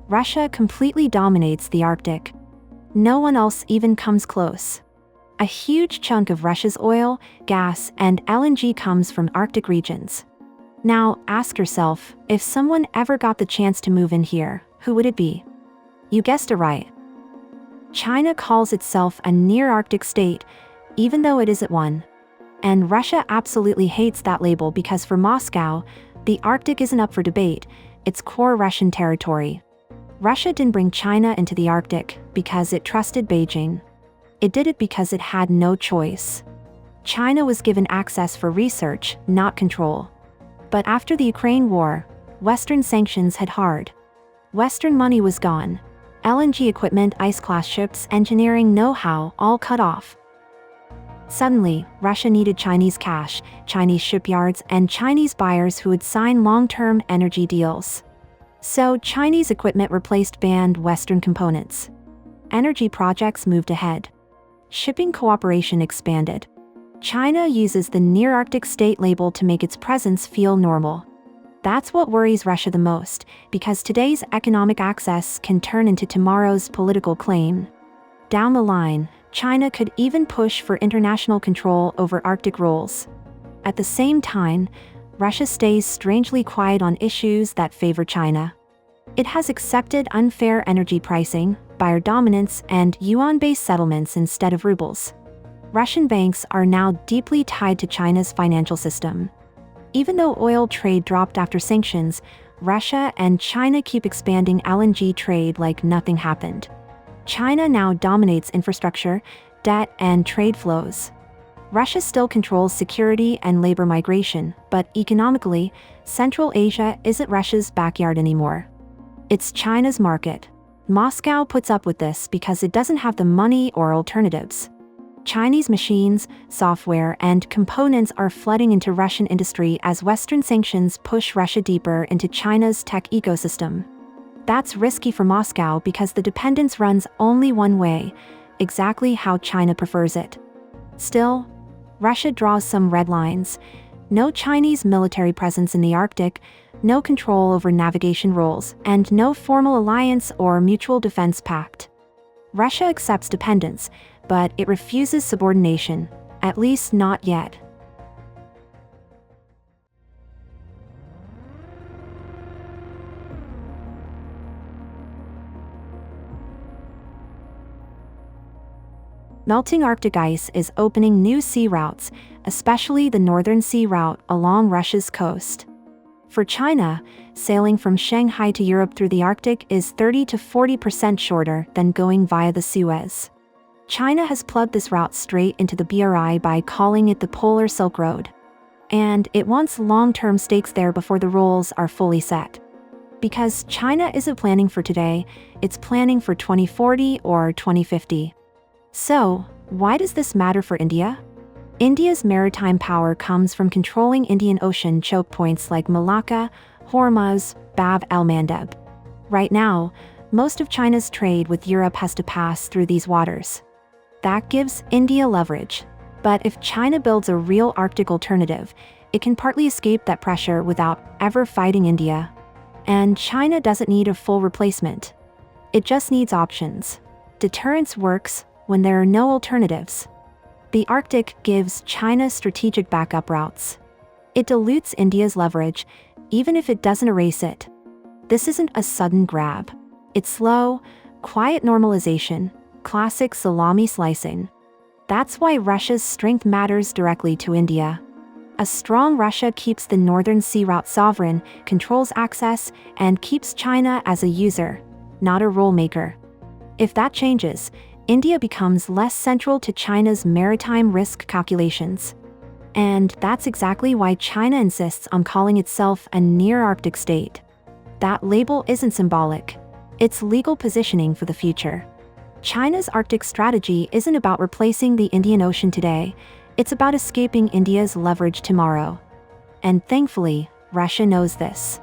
Russia completely dominates the Arctic. No one else even comes close. A huge chunk of Russia's oil, gas, and LNG comes from Arctic regions. Now, ask yourself, if someone ever got the chance to move in here, who would it be? You guessed it right. China calls itself a near-Arctic state, even though it isn't one. And Russia absolutely hates that label because for Moscow, the Arctic isn't up for debate, it's core Russian territory. Russia didn't bring China into the Arctic because it trusted Beijing. It did it because it had no choice. China was given access for research, not control. But after the Ukraine war, Western sanctions hit hard. Western money was gone. LNG equipment, ice-class ships, engineering know-how all cut off. Suddenly, Russia needed Chinese cash, Chinese shipyards, and Chinese buyers who would sign long-term energy deals. So Chinese equipment replaced banned Western components. Energy projects moved ahead. Shipping cooperation expanded. China uses the near-Arctic state label to make its presence feel normal. That's what worries Russia the most, because today's economic access can turn into tomorrow's political claim. Down the line, China could even push for international control over Arctic rules. At the same time, Russia stays strangely quiet on issues that favor China. It has accepted unfair energy pricing, buyer dominance, and yuan-based settlements instead of rubles. Russian banks are now deeply tied to China's financial system. Even though oil trade dropped after sanctions, Russia and China keep expanding LNG trade like nothing happened. China now dominates infrastructure, debt, and trade flows. Russia still controls security and labor migration, but economically, Central Asia isn't Russia's backyard anymore. It's China's market. Moscow puts up with this because it doesn't have the money or alternatives. Chinese machines, software, and components are flooding into Russian industry as Western sanctions push Russia deeper into China's tech ecosystem. That's risky for Moscow because the dependence runs only one way, exactly how China prefers it. Still, Russia draws some red lines. No Chinese military presence in the Arctic, no control over navigation rules, and no formal alliance or mutual defense pact. Russia accepts dependence, but it refuses subordination, at least not yet. Melting Arctic ice is opening new sea routes, especially the Northern Sea Route along Russia's coast. For China, sailing from Shanghai to Europe through the Arctic is 30 to 40% shorter than going via the Suez. China has plugged this route straight into the BRI by calling it the Polar Silk Road. And it wants long-term stakes there before the rules are fully set. Because China isn't planning for today, it's planning for 2040 or 2050. So, why does this matter for India? India's maritime power comes from controlling Indian Ocean choke points like Malacca, Hormuz, Bab el-Mandeb. Right now, most of China's trade with Europe has to pass through these waters. That gives India leverage. But if China builds a real Arctic alternative, it can partly escape that pressure without ever fighting India. And China doesn't need a full replacement. It just needs options. Deterrence works when there are no alternatives. The Arctic gives China strategic backup routes. It dilutes India's leverage, even if it doesn't erase it. This isn't a sudden grab. It's slow, quiet normalization, classic salami slicing. That's why Russia's strength matters directly to India. A strong Russia keeps the Northern Sea Route sovereign, controls access, and keeps China as a user, not a rule maker. If that changes, India becomes less central to China's maritime risk calculations. And that's exactly why China insists on calling itself a near-Arctic state. That label isn't symbolic. It's legal positioning for the future. China's Arctic strategy isn't about replacing the Indian Ocean today, it's about escaping India's leverage tomorrow. And thankfully, Russia knows this.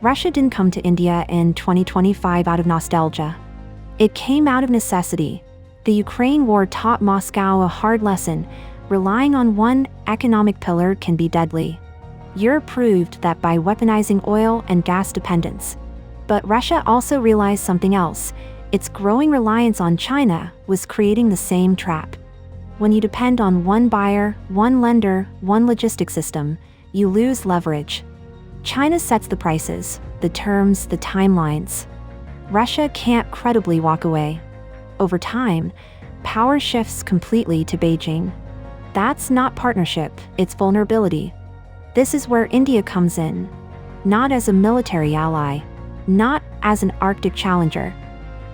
Russia didn't come to India in 2025 out of nostalgia. It came out of necessity. The Ukraine war taught Moscow a hard lesson: relying on one economic pillar can be deadly. Europe proved that by weaponizing oil and gas dependence. But Russia also realized something else. Its growing reliance on China was creating the same trap. When you depend on one buyer, one lender, one logistics system, you lose leverage. China sets the prices, the terms, the timelines. Russia can't credibly walk away. Over time, power shifts completely to Beijing. That's not partnership, it's vulnerability. This is where India comes in. Not as a military ally, not as an Arctic challenger,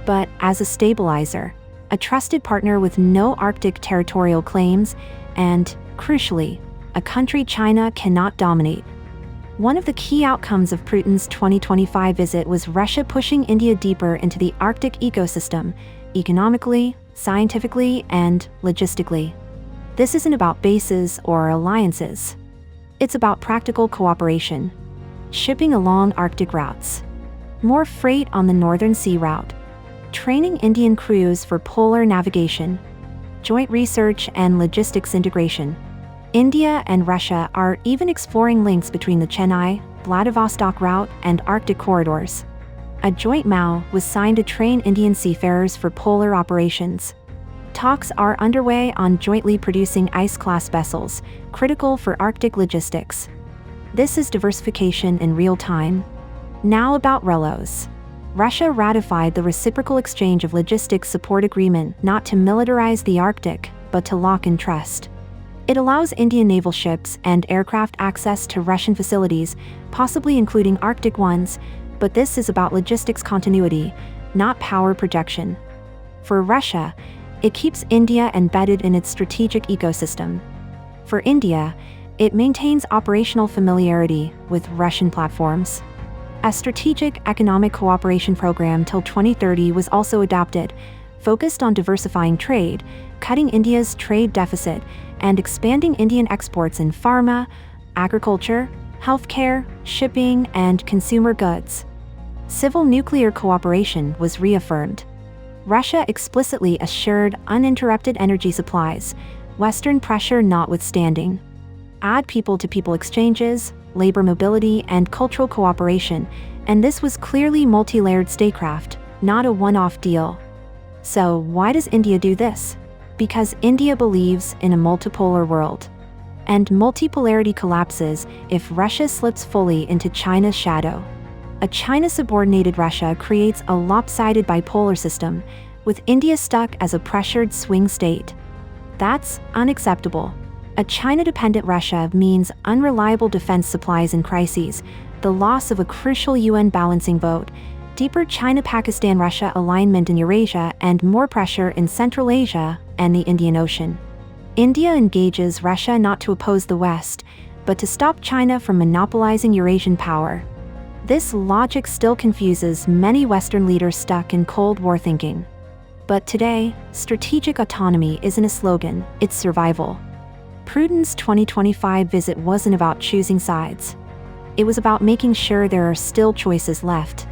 but as a stabilizer, a trusted partner with no Arctic territorial claims, and, crucially, a country China cannot dominate. One of the key outcomes of Putin's 2025 visit was Russia pushing India deeper into the Arctic ecosystem, economically, scientifically, and logistically. This isn't about bases or alliances. It's about practical cooperation. Shipping along Arctic routes. More freight on the Northern Sea route. Training Indian crews for polar navigation. Joint research and logistics integration. India and Russia are even exploring links between the Chennai, Vladivostok route and Arctic corridors. A joint MoU was signed to train Indian seafarers for polar operations. Talks are underway on jointly producing ice-class vessels, critical for Arctic logistics. This is diversification in real time. Now about RELOs. Russia ratified the reciprocal exchange of logistics support agreement not to militarize the Arctic, but to lock in trust. It allows Indian naval ships and aircraft access to Russian facilities, possibly including Arctic ones, but this is about logistics continuity, not power projection. For Russia, it keeps India embedded in its strategic ecosystem. For India, it maintains operational familiarity with Russian platforms. A strategic economic cooperation program till 2030 was also adopted, focused on diversifying trade, cutting India's trade deficit, and expanding Indian exports in pharma, agriculture, healthcare, shipping, and consumer goods. Civil nuclear cooperation was reaffirmed. Russia explicitly assured uninterrupted energy supplies, Western pressure notwithstanding. Add people-to-people exchanges, labor mobility, and cultural cooperation, and this was clearly multi-layered statecraft, not a one-off deal. So why does India do this? Because India believes in a multipolar world. And multipolarity collapses if Russia slips fully into China's shadow. A China-subordinated Russia creates a lopsided bipolar system, with India stuck as a pressured swing state. That's unacceptable. A China-dependent Russia means unreliable defense supplies in crises, the loss of a crucial UN balancing vote, deeper China-Pakistan-Russia alignment in Eurasia, and more pressure in Central Asia and the Indian Ocean. India engages Russia not to oppose the West, but to stop China from monopolizing Eurasian power. This logic still confuses many Western leaders stuck in Cold War thinking. But today, strategic autonomy isn't a slogan, it's survival. Putin's 2025 visit wasn't about choosing sides. It was about making sure there are still choices left.